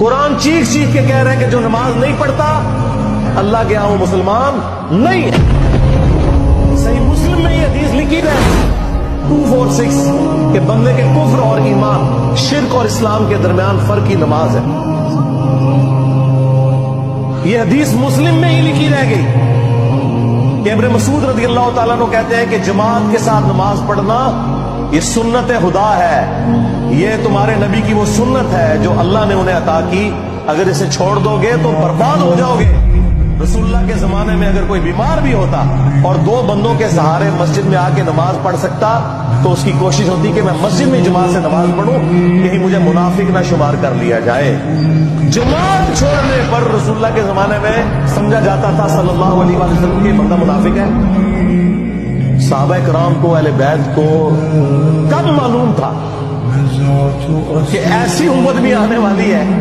قرآن چیخ چیخ کے کہہ رہے ہیں کہ جو نماز نہیں پڑھتا اللہ کے ہاں وہ مسلمان نہیں ہے۔ صحیح مسلم میں یہ حدیث لکھی ہے 246 کہ بندے کے کفر اور ایمان، شرک اور اسلام کے درمیان فرق کی نماز ہے۔ یہ حدیث مسلم میں ہی لکھی رہ گئی کہ ابن مسعود رضی اللہ تعالیٰ عنہ کہتے ہیں کہ جماعت کے ساتھ نماز پڑھنا یہ سنت خدا ہے، یہ تمہارے نبی کی وہ سنت ہے جو اللہ نے انہیں عطا کی، اگر اسے چھوڑ دو گے تو برباد ہو جاؤ گے۔ رسول اللہ کے زمانے میں اگر کوئی بیمار بھی ہوتا اور دو بندوں کے سہارے مسجد میں آ کے نماز پڑھ سکتا تو اس کی کوشش ہوتی کہ میں مسجد میں جماعت سے نماز پڑھوں، کہیں مجھے منافق نہ شمار کر لیا جائے۔ جماعت چھوڑنے پر رسول اللہ کے زمانے میں سمجھا جاتا تھا صلی اللہ علیہ وسلم کہ بندہ منافق ہے۔ صحابہ کرام کو، اہل بیت کو کب معلوم تھا کہ ایسی امت بھی آنے والی ہے